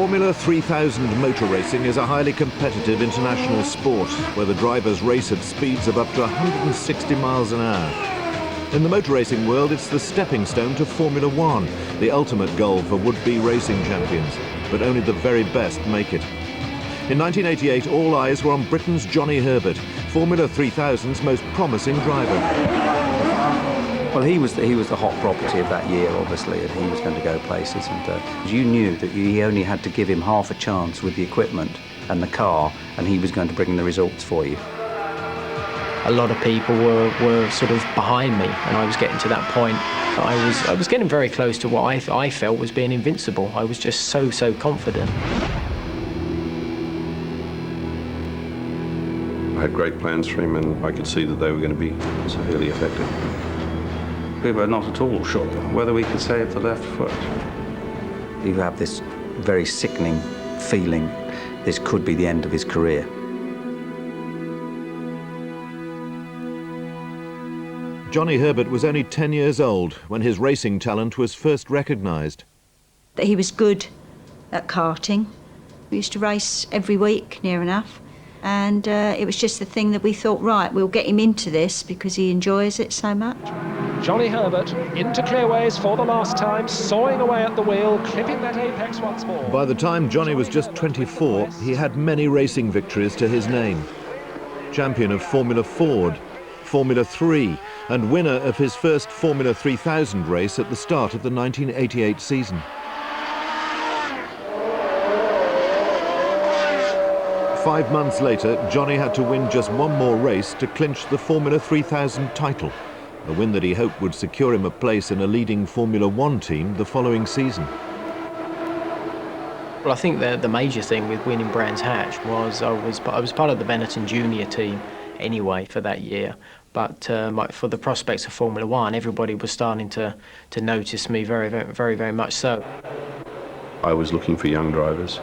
Formula 3000 motor racing is a highly competitive international sport where the drivers race at speeds of up to 160 miles an hour. In the motor racing world, it's the stepping stone to Formula 1, the ultimate goal for would-be racing champions, but only the very best make it. In 1988, all eyes were on Britain's Johnny Herbert, Formula 3000's most promising driver. Well, he was the hot property of that year, obviously, and he was going to go places. And you knew that you only had to give him half a chance with the equipment and the car, and he was going to bring the results for you. A lot of people were sort of behind me, and I was getting to that point. I was getting very close to what I felt was being invincible. I was just so confident. I had great plans for him, and I could see that they were going to be severely affected. We were not at all sure whether we could save the left foot. You have this very sickening feeling this could be the end of his career. Johnny Herbert was only 10 years old when his racing talent was first recognised. That he was good at karting. We used to race every week, near enough. And it was just the thing that we thought, right, we'll get him into this because he enjoys it so much. Johnny Herbert into clearways for the last time, sawing away at the wheel, clipping that apex once more. By the time Johnny was just 24, he had many racing victories to his name. Champion of Formula Ford, Formula 3, and winner of his first Formula 3000 race at the start of the 1988 season. Five months later, Johnny had to win just one more race to clinch the Formula 3000 title, a win that he hoped would secure him a place in a leading Formula 1 team the following season. Well, I think the major thing with winning Brands Hatch was I was part of the Benetton junior team anyway for that year, but for the prospects of Formula 1, everybody was starting to notice me very much so. I was looking for young drivers.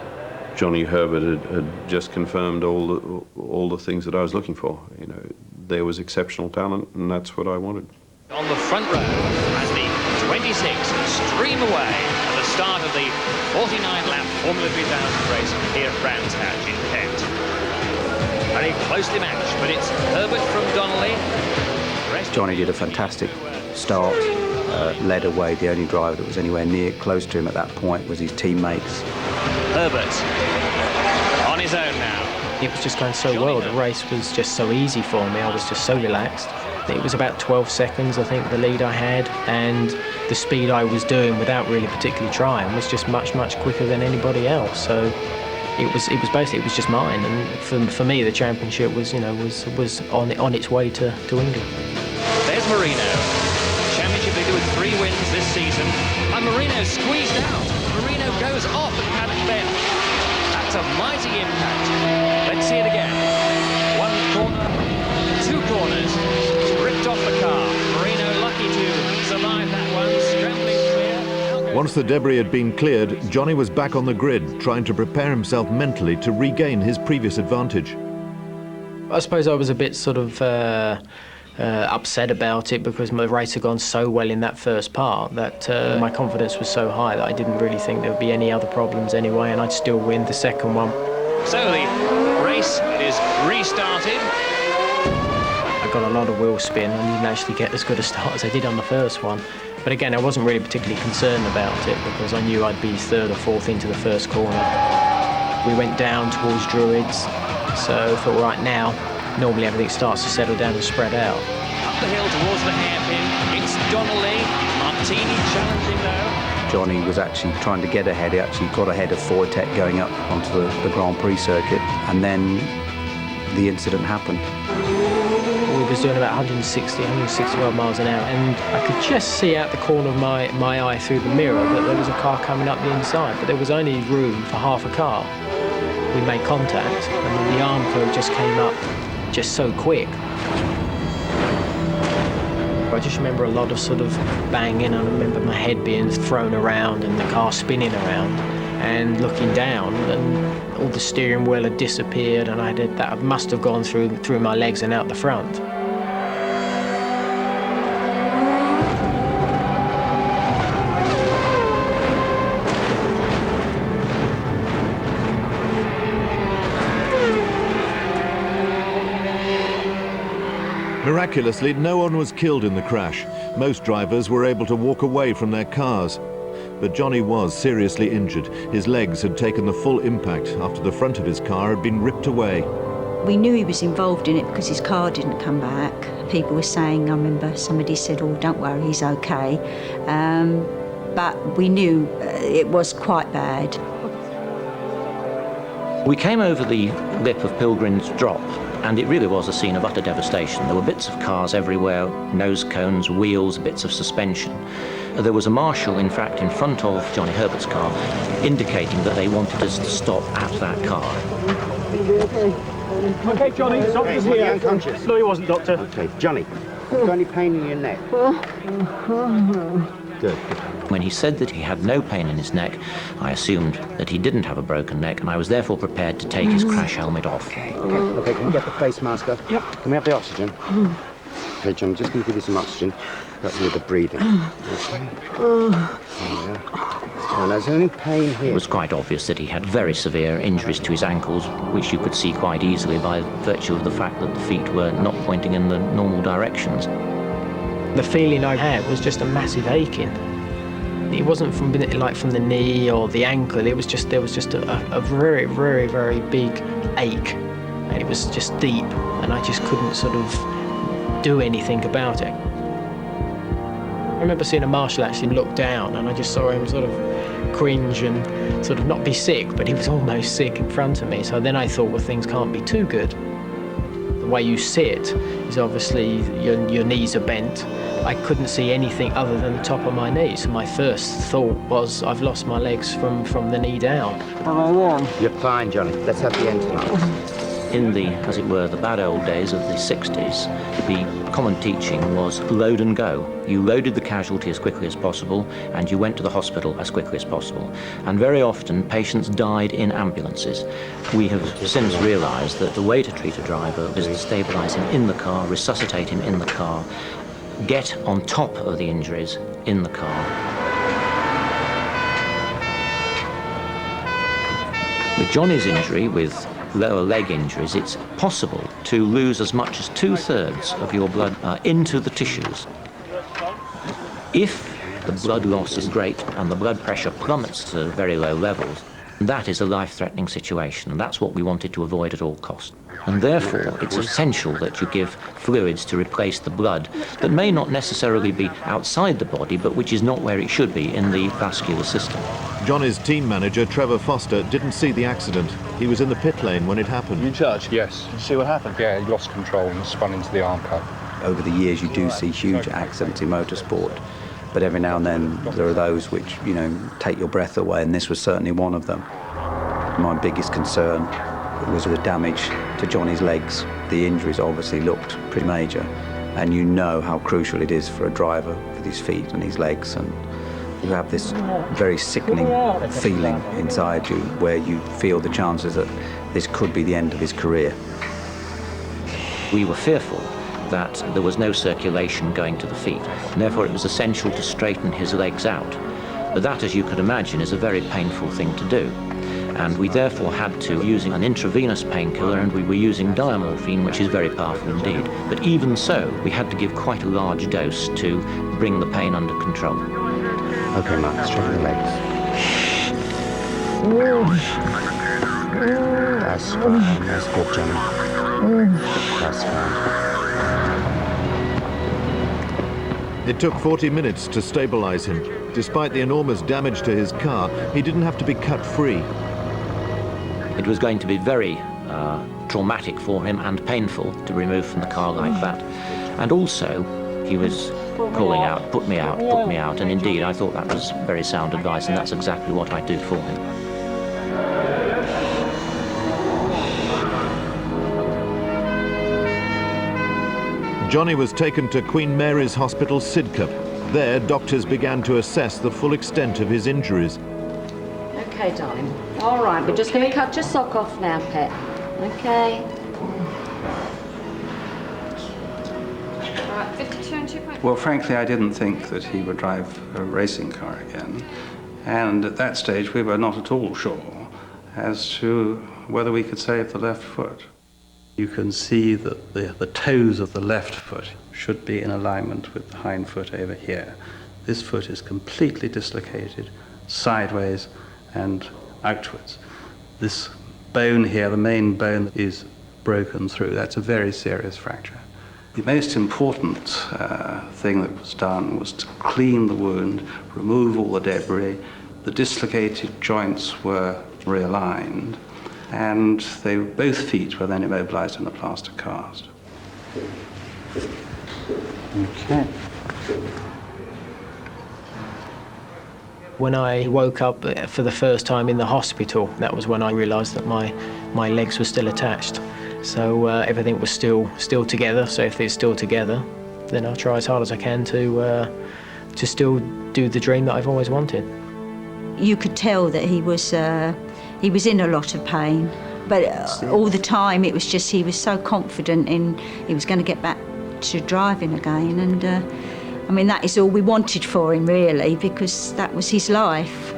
Johnny Herbert had just confirmed all the things that I was looking for. You know, there was exceptional talent, and that's what I wanted. On the front row as the 26 stream away at the start of the 49-lap Formula 3000 race here at Brands Hatch in Kent. Very closely matched, but it's Herbert from Donnelly. Johnny did a fantastic start, led away. The only driver that was anywhere near close to him at that point was his teammates. Herbert on his own now. It was just going so well. The race was just so easy for me. I was just so relaxed. It was about 12 seconds, I think, the lead I had, and the speed I was doing without really particularly trying was just much quicker than anybody else. So it was just mine. And for me, the championship was on its way to England. There's Marino. Championship leader with 3 wins this season. And Marino squeezed out. Marino goes off at paddock bend. That's a mighty impact. Let's see it again. 1 corner, 2 corners. Ripped off the car. Marino lucky to survive that one. Scrambling clear. Once the debris had been cleared, Johnny was back on the grid, trying to prepare himself mentally to regain his previous advantage. I suppose I was a bit sort of upset about it because my race had gone so well in that first part that my confidence was so high that I didn't really think there would be any other problems anyway, and I'd still win the second one. So the race is restarted. I got a lot of wheel spin and didn't actually get as good a start as I did on the first one. But again, I wasn't really particularly concerned about it because I knew I'd be 3rd or 4th into the first corner. We went down towards Druids, so I thought, right now, normally everything starts to settle down and spread out. Up the hill towards the hairpin, it's Donnelly. Martini challenging though. Johnny was actually trying to get ahead. He actually got ahead of Foytek going up onto the Grand Prix circuit, and then the incident happened. We was doing about 160 odd miles an hour, and I could just see out the corner of my eye through the mirror that there was a car coming up the inside, but there was only room for half a car. We made contact, and then the arm curve just came up just so quick. I just remember a lot of sort of banging. I remember my head being thrown around and the car spinning around, and looking down, and all the steering wheel had disappeared, and that must have gone through my legs and out the front. Miraculously, no one was killed in the crash. Most drivers were able to walk away from their cars. But Johnny was seriously injured. His legs had taken the full impact after the front of his car had been ripped away. We knew he was involved in it because his car didn't come back. People were saying, I remember somebody said, oh, don't worry, he's okay. But we knew it was quite bad. We came over the lip of Pilgrim's Drop, and it really was a scene of utter devastation. There were bits of cars everywhere, nose cones, wheels, bits of suspension. There was a marshal, in fact, in front of Johnny Herbert's car, indicating that they wanted us to stop at that car. Okay, Johnny, the doctor's here. Unconscious? No, he wasn't, Doctor. Okay, Johnny, you got any pain in your neck? Good. When he said that he had no pain in his neck, I assumed that he didn't have a broken neck, and I was therefore prepared to take his crash helmet off. Okay, can we get the face mask up? Yep. Can we have the oxygen? Okay, John, just going to give you some oxygen. That's with the breathing. Okay. And there's any pain here? It was quite obvious that he had very severe injuries to his ankles, which you could see quite easily by virtue of the fact that the feet were not pointing in the normal directions. The feeling I had was just a massive aching. It wasn't from the knee or the ankle. There was just a very, very, very big ache. It was just deep, and I just couldn't sort of do anything about it. I remember seeing a marshal actually look down, and I just saw him sort of cringe and sort of not be sick, but he was almost sick in front of me. So then I thought, well, things can't be too good. The way you sit is obviously your knees are bent. I couldn't see anything other than the top of my knees. So my first thought was, I've lost my legs from the knee down. You're fine, Johnny. Let's have the entomologist. In the, as it were, the bad old days of the 60s, the common teaching was load and go. You loaded the casualty as quickly as possible, and you went to the hospital as quickly as possible. And very often, patients died in ambulances. We have since realised that the way to treat a driver is to stabilise him in the car, resuscitate him in the car, get on top of the injuries in the car. With Johnny's injury, with lower leg injuries, it's possible to lose as much as 2/3 of your blood into the tissues. If the blood loss is great and the blood pressure plummets to very low levels, that is a life-threatening situation, and that's what we wanted to avoid at all costs. And therefore, it's essential that you give fluids to replace the blood that may not necessarily be outside the body, but which is not where it should be in the vascular system. Johnny's team manager, Trevor Foster, didn't see the accident. He was in the pit lane when it happened. You in charge? Yes. Did you see what happened? Yeah, he lost control and spun into the arm cut. Over the years, you do see huge accidents in motorsport, but every now and then there are those which, you know, take your breath away, and this was certainly one of them. My biggest concern was the damage to Johnny's legs. The injuries obviously looked pretty major, and you know how crucial it is for a driver with his feet and his legs, and you have this very sickening feeling inside you where you feel the chances that this could be the end of his career. We were fearful that there was no circulation going to the feet, and therefore it was essential to straighten his legs out. But that, as you could imagine, is a very painful thing to do. And we therefore had to use an intravenous painkiller, and we were using diamorphine, which is very powerful indeed. But even so, we had to give quite a large dose to bring the pain under control. Okay, Mark, straighten the legs. That's fine. That's good, Johnny. That's fine. It took 40 minutes to stabilise him. Despite the enormous damage to his car, he didn't have to be cut free. It was going to be very traumatic for him and painful to be removed from the car like that. And also, he was calling out, put me out, and indeed I thought that was very sound advice, and that's exactly what I do for him. Johnny was taken to Queen Mary's Hospital, Sidcup. There, doctors began to assess the full extent of his injuries. Okay, darling. All right, we're just going to cut your sock off now, pet. Okay. Right, 52 and 2.5. Well, frankly, I didn't think that he would drive a racing car again. And at that stage, we were not at all sure as to whether we could save the left foot. You can see that the toes of the left foot should be in alignment with the hind foot over here. This foot is completely dislocated, sideways and outwards. This bone here, the main bone, is broken through. That's a very serious fracture. The most important thing that was done was to clean the wound, remove all the debris. The dislocated joints were realigned, and both feet were then immobilized in a plaster cast. Okay. When I woke up for the first time in the hospital, that was when I realised that my legs were still attached. So everything was still together. So if it's still together, then I'll try as hard as I can to still do the dream that I've always wanted. You could tell that he was in a lot of pain, but all the time it was just he was so confident he was going to get back to driving again, and I mean that is all we wanted for him really, because that was his life.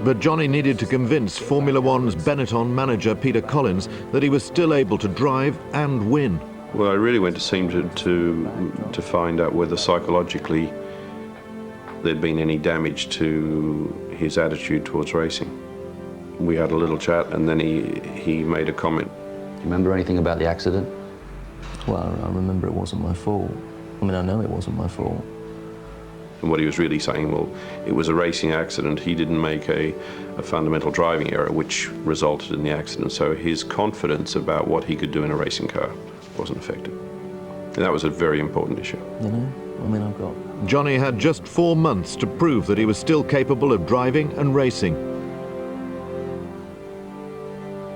But Johnny needed to convince Formula One's Benetton manager Peter Collins that he was still able to drive and win. Well, I really went to see him to find out whether psychologically there'd been any damage to his attitude towards racing. We had a little chat, and then he made a comment. Do you remember anything about the accident? Well, I remember it wasn't my fault. I mean, I know it wasn't my fault. And what he was really saying, well, it was a racing accident. He didn't make a fundamental driving error, which resulted in the accident. So his confidence about what he could do in a racing car wasn't affected. And that was a very important issue. You know, I mean, I've got... Johnny had just 4 months to prove that he was still capable of driving and racing.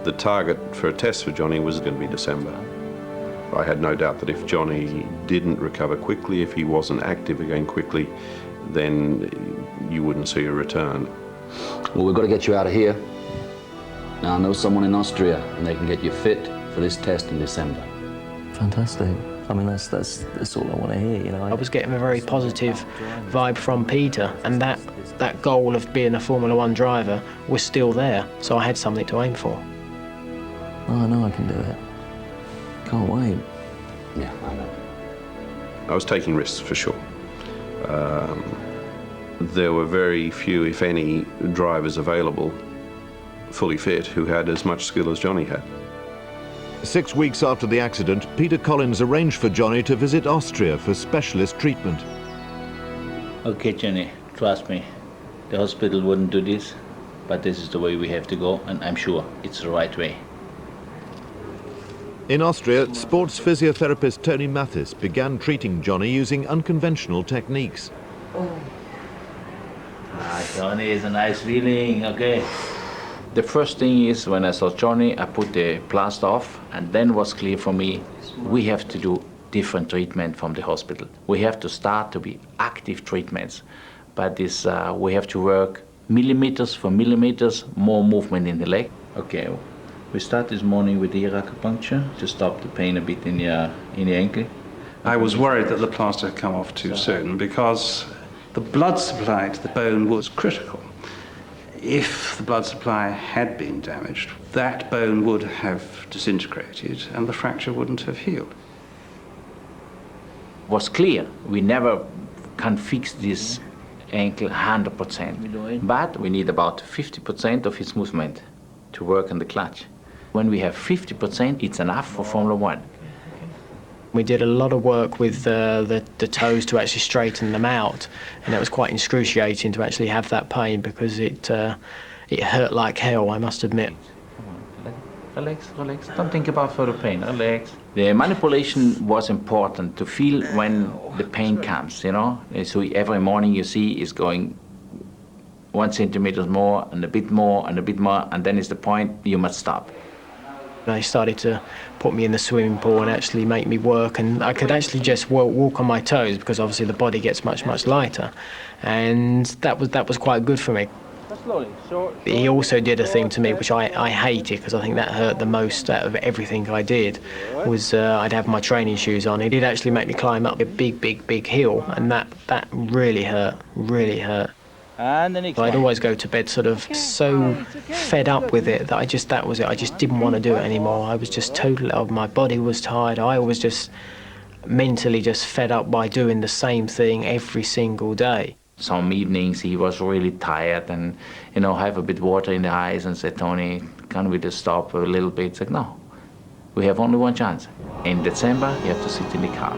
The target for a test for Johnny was going to be December. I had no doubt that if Johnny didn't recover quickly, if he wasn't active again quickly, then you wouldn't see a return. Well, we've got to get you out of here. Now, I know someone in Austria, and they can get you fit for this test in December. Fantastic. I mean, that's all I want to hear, you know. I was getting a very positive vibe from Peter, and that goal of being a Formula One driver was still there, so I had something to aim for. Oh, I know I can do it. Can't wait. Yeah, I know. I was taking risks for sure. There were very few, if any, drivers available, fully fit, who had as much skill as Johnny had. 6 weeks after the accident, Peter Collins arranged for Johnny to visit Austria for specialist treatment. Okay, Johnny, trust me. The hospital wouldn't do this, but this is the way we have to go, and I'm sure it's the right way. In Austria, sports physiotherapist Tony Mathis began treating Johnny using unconventional techniques. Johnny is a nice feeling, okay. The first thing is, when I saw Johnny, I put the plaster off, and then it was clear for me, we have to do different treatment from the hospital. We have to start to be active treatments, but this, we have to work millimeters for millimeters, more movement in the leg. Okay, we start this morning with the ear acupuncture to stop the pain a bit in the ankle. I was worried that the plaster had come off too soon, because the blood supply to the bone was critical. If the blood supply had been damaged, that bone would have disintegrated and the fracture wouldn't have healed. It was clear we never can fix this ankle 100%, but we need about 50% of his movement to work on the clutch. When we have 50%, it's enough for Formula One. We did a lot of work with the toes to actually straighten them out, and it was quite excruciating to actually have that pain, because it hurt like hell, I must admit. Relax, relax. Don't think about further pain. Relax. The manipulation was important to feel when the pain comes, you know. So every morning you see is going 1 centimeter more and a bit more and a bit more, and then is the point you must stop. They started to put me in the swimming pool and actually make me work, and I could actually just walk on my toes, because obviously the body gets much lighter, and that was quite good for me. He also did a thing to me which I hated, because I think that hurt the most out of everything I did, was I'd have my training shoes on. He did actually make me climb up a big hill, and that really hurt, really hurt. And then I'd always go to bed sort of so fed up with it that that was it. I just didn't want to do it anymore. I was just totally, my body was tired. I was just mentally just fed up by doing the same thing every single day. Some evenings he was really tired and, you know, have a bit water in the eyes and said, Tony, can we just stop a little bit? It's like, no, we have only one chance. In December, you have to sit in the car.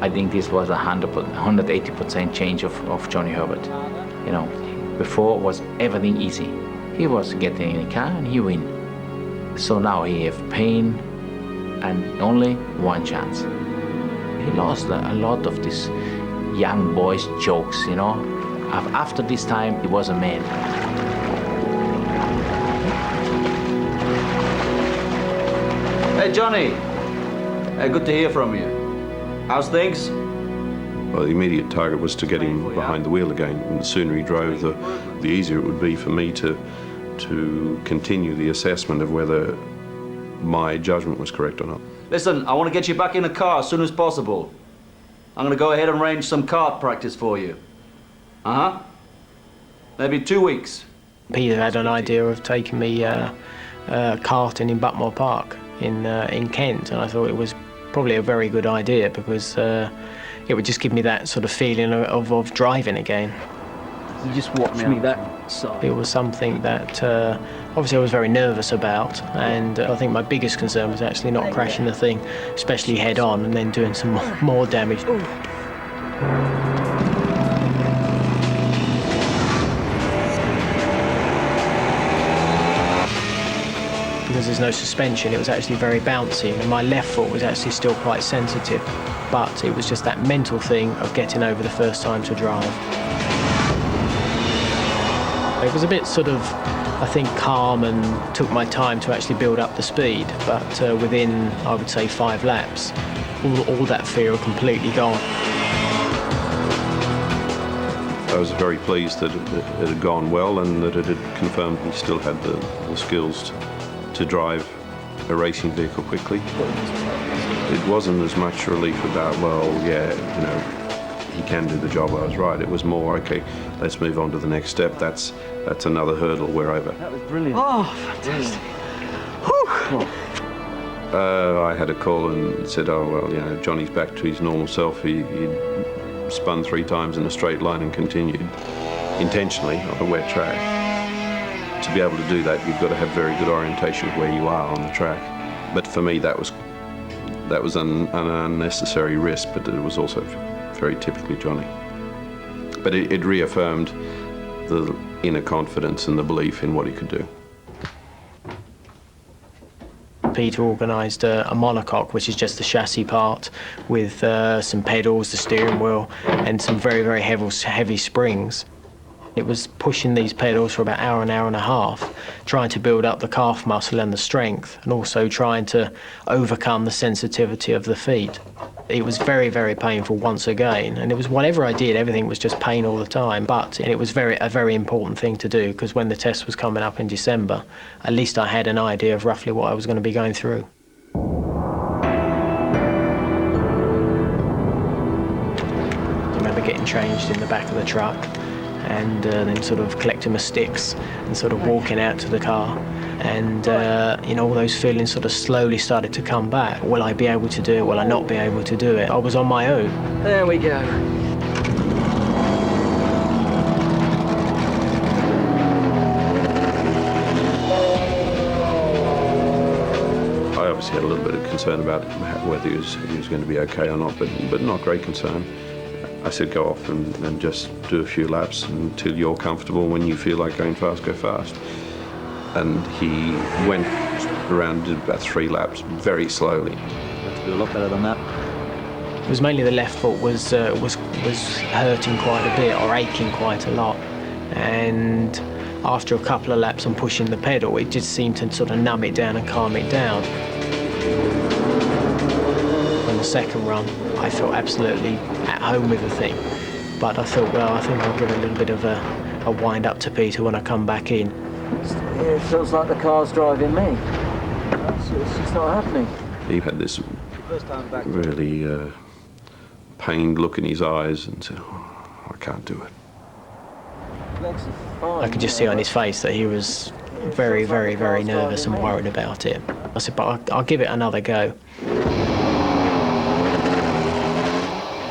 I think this was 180% change of Johnny Herbert. You know, before was everything easy. He was getting in the car and he win. So now he have pain and only one chance. He lost a lot of these young boys' jokes, you know. After this time, he was a man. Hey, Johnny. Hey, good to hear from you. How's things? Well, the immediate target was to get him behind the wheel again. And the sooner he drove, the easier it would be for me to continue the assessment of whether my judgment was correct or not. Listen, I want to get you back in the car as soon as possible. I'm going to go ahead and arrange some kart practice for you. Uh-huh. Maybe 2 weeks. Peter had an idea of taking me karting in Buckmore Park in Kent, and I thought it was probably a very good idea because it would just give me that sort of feeling of driving again. You just watch me that side. It was something that obviously I was very nervous about, and I think my biggest concern was actually not crashing the thing, especially head on, and then doing some more damage. Because there's no suspension, it was actually very bouncy, and my left foot was actually still quite sensitive, but it was just that mental thing of getting over the first time to drive. It was a bit sort of, I think, calm and took my time to actually build up the speed, but within, I would say, 5 laps, all that fear had completely gone. I was very pleased that it had gone well and that it had confirmed we still had the skills to drive a racing vehicle quickly. It wasn't as much relief about, well, yeah, you know, he can do the job, I was right. It was more, okay, let's move on to the next step. That's another hurdle we're over. That was brilliant. Oh, fantastic. I had a call and said, oh, well, you know, Johnny's back to his normal self. He spun 3 times in a straight line and continued, intentionally, on a wet track. To be able to do that, you've got to have very good orientation of where you are on the track. But for me, that was an unnecessary risk, but it was also very typically Johnny. But it reaffirmed the inner confidence and the belief in what he could do. Peter organised a monocoque, which is just the chassis part, with some pedals, the steering wheel, and some very, very heavy springs. It was pushing these pedals for about an hour and a half, trying to build up the calf muscle and the strength, and also trying to overcome the sensitivity of the feet. It was very, very painful once again, and it was whatever I did, everything was just pain all the time. But it was a very important thing to do, because when the test was coming up in December, at least I had an idea of roughly what I was going to be going through. I remember getting changed in the back of the truck, and then sort of collecting my sticks and sort of walking out to the car. And, you know, all those feelings sort of slowly started to come back. Will I be able to do it? Will I not be able to do it? I was on my own. There we go. I obviously had a little bit of concern about whether he was going to be okay or not, but not great concern. I said go off and just do a few laps until you're comfortable. When you feel like going fast, go fast. And he went around, did about 3 laps, very slowly. You have to do a lot better than that. It was mainly the left foot was hurting quite a bit, or aching quite a lot. And after a couple of laps and pushing the pedal, it just seemed to sort of numb it down and calm it down. On the second run, I felt absolutely at home with the thing. But I thought, well, I think I'll give a little bit of a wind up to Peter when I come back in. It feels like the car's driving me. It's just not happening. He had this really pained look in his eyes and said, oh, I can't do it. I could just see on his face that he was very, very, very nervous and worried about it. I said, but I'll give it another go.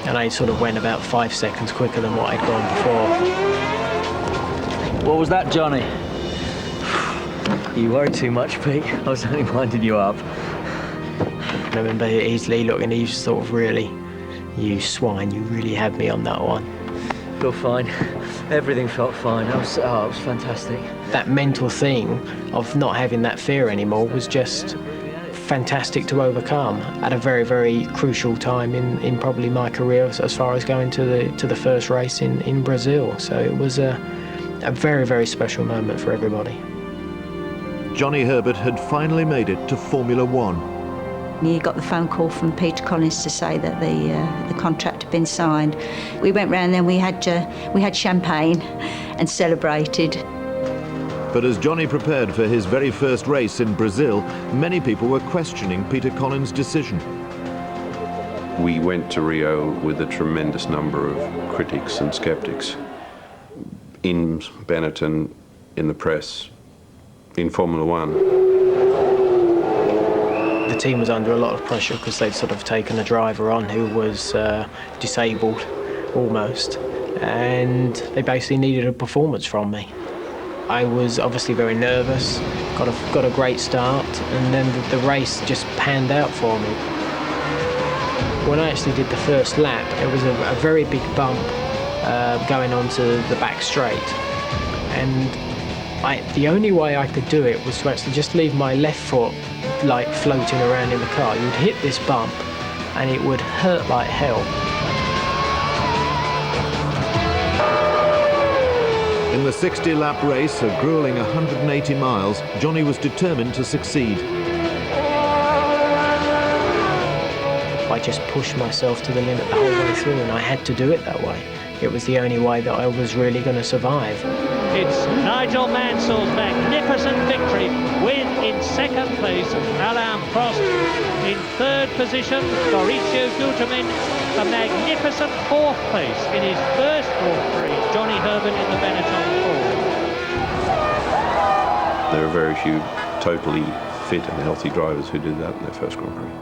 And I sort of went about 5 seconds quicker than what I'd gone before. What was that, Johnny? You worry too much, Pete. I was only winding you up. I remember he's looking, he was sort of really, you swine, you really had me on that one. Felt fine. Everything felt fine. It was fantastic. That mental thing of not having that fear anymore was just fantastic to overcome at a very, very crucial time in probably my career as far as going to the first race in Brazil. So it was a very, very special moment for everybody. Johnny Herbert had finally made it to Formula One. He got the phone call from Peter Collins to say that the contract had been signed. We went round then, we had champagne and celebrated. But as Johnny prepared for his very first race in Brazil, many people were questioning Peter Collins' decision. We went to Rio with a tremendous number of critics and skeptics. In Benetton, in the press, in Formula One. The team was under a lot of pressure because they'd sort of taken a driver on who was disabled, almost, and they basically needed a performance from me. I was obviously very nervous, got a great start, and then the race just panned out for me. When I actually did the first lap, it was a very big bump going onto the back straight, and the only way I could do it was to actually just leave my left foot like floating around in the car. You'd hit this bump and it would hurt like hell. In the 60-lap race, a grueling 180 miles, Johnny was determined to succeed. I just pushed myself to the limit the whole way through, and I had to do it that way. It was the only way that I was really going to survive. It's Nigel Mansell's magnificent victory, with in second place Alain Prost, in third position Mauricio Gutermin, a magnificent fourth place in his first Grand Prix, Johnny Herbert in the Benetton Ford. There are very few totally fit and healthy drivers who did that in their first Grand Prix.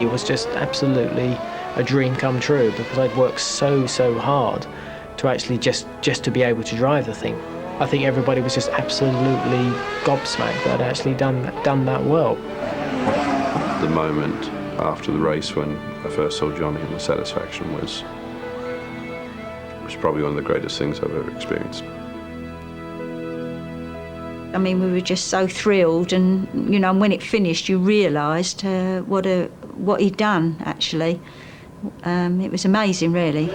It was just absolutely a dream come true because I'd worked so hard to actually just to be able to drive the thing. I think everybody was just absolutely gobsmacked that I'd actually done that well. The moment after the race when I first saw Johnny and the satisfaction was probably one of the greatest things I've ever experienced. I mean, we were just so thrilled, and you know, when it finished, you realised what he'd done. Actually, it was amazing, really.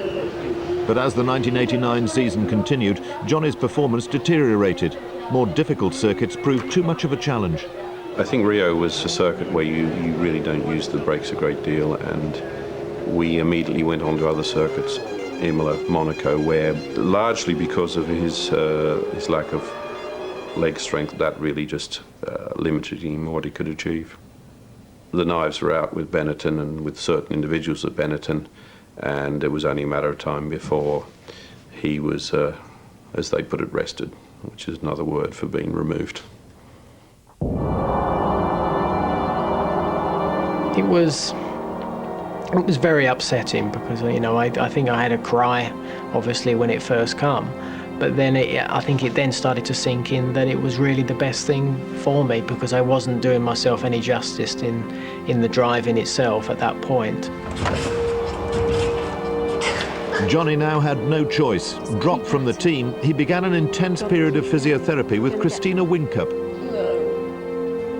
But as the 1989 season continued, Johnny's performance deteriorated. More difficult circuits proved too much of a challenge. I think Rio was a circuit where you really don't use the brakes a great deal, and we immediately went on to other circuits, Imola, Monaco, where largely because of his lack of leg strength, that really just limited him what he could achieve. The knives were out with Benetton and with certain individuals at Benetton, and it was only a matter of time before he was, as they put it, rested, which is another word for being removed. It was very upsetting because, you know, I think I had a cry, obviously, when it first came. But then I think it then started to sink in that it was really the best thing for me because I wasn't doing myself any justice in the driving itself at that point. Johnny now had no choice. Dropped from the team, he began an intense period of physiotherapy with Christina Wincup.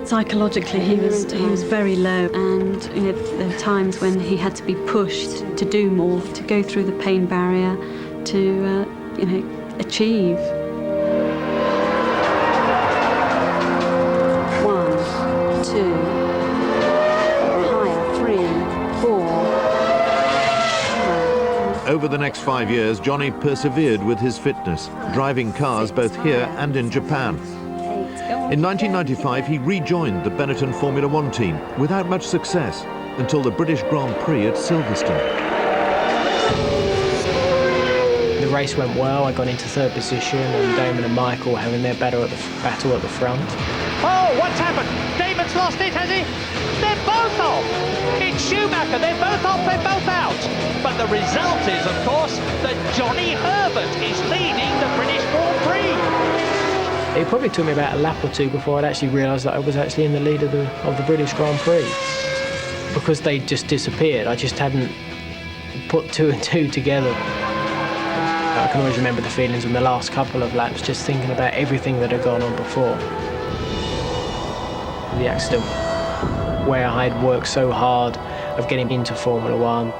Psychologically, he was very low, and you know, there were times when he had to be pushed to do more, to go through the pain barrier, to you know, achieve. 1, 2, higher, 3, 4. Over the next 5 years, Johnny persevered with his fitness, driving cars both here and in Japan. In 1995, he rejoined the Benetton Formula One team without much success until the British Grand Prix at Silverstone. The race went well. I got into third position, and Damon and Michael having their battle at the front. Oh, what's happened? Damon's lost it, has he? They're both off. It's Schumacher. They're both off. They're both out. But the result is, of course, that Johnny Herbert is leading the British Grand Prix. It probably took me about a lap or two before I'd actually realised that I was actually in the lead of the British Grand Prix, because they just disappeared. I just hadn't put two and two together. I can always remember the feelings in the last couple of laps, just thinking about everything that had gone on before. The accident where I had worked so hard of getting into Formula One,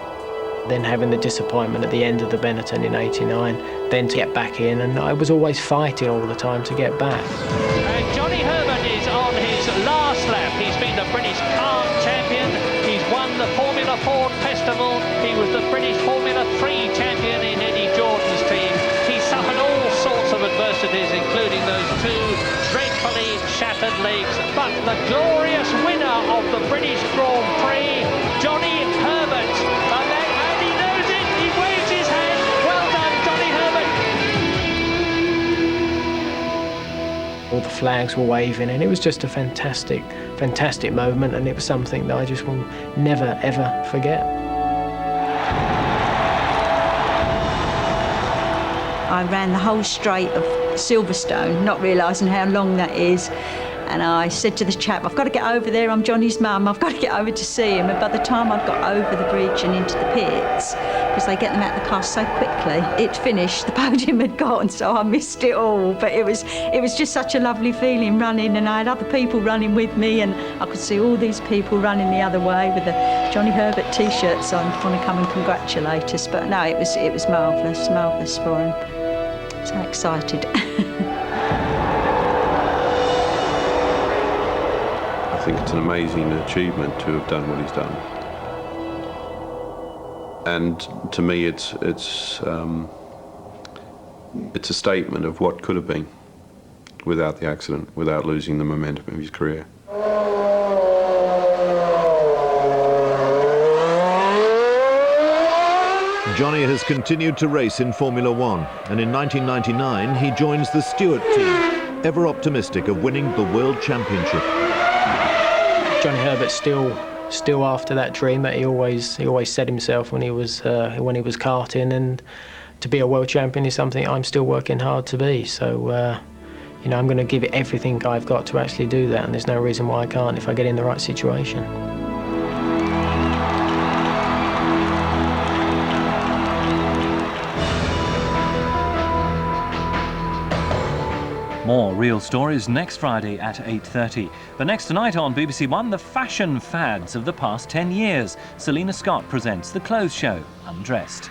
then having the disappointment at the end of the Benetton in '89, then to get back in, and I was always fighting all the time to get back. And Johnny Herbert is on his last lap. He's been the British kart champion. He's won the Formula Ford Festival. He was the British Formula 3 champion in Eddie Jordan's team. He suffered all sorts of adversities, including those two dreadfully shattered legs. But the glorious winner of the British Grand Prix, Johnny Herbert. And he knows it. He waves his hand. Well done, Johnny Herbert. All the flags were waving, and it was just a fantastic, fantastic moment, and it was something that I just will never, ever forget. I ran the whole straight of Silverstone, not realising how long that is. And I said to the chap, I've got to get over there, I'm Johnny's mum, I've got to get over to see him. And by the time I'd got over the bridge and into the pits, because they get them out of the car so quickly, it finished, the podium had gone, so I missed it all. But it was just such a lovely feeling running, and I had other people running with me, and I could see all these people running the other way with the Johnny Herbert T-shirts on, want to come and congratulate us. But no, it was marvellous, marvellous for him. So excited. I think it's an amazing achievement to have done what he's done. And to me, it's a statement of what could have been without the accident, without losing the momentum of his career. Johnny has continued to race in Formula One, and in 1999 he joins the Stewart team, ever optimistic of winning the World Championship. Johnny Herbert's still after that dream that he always said himself when he was karting, and to be a world champion is something I'm still working hard to be. So I'm going to give it everything I've got to actually do that, and there's no reason why I can't if I get in the right situation. More Real Stories next Friday at 8:30. But next tonight on BBC One, the fashion fads of the past 10 years. Selena Scott presents The Clothes Show, Undressed.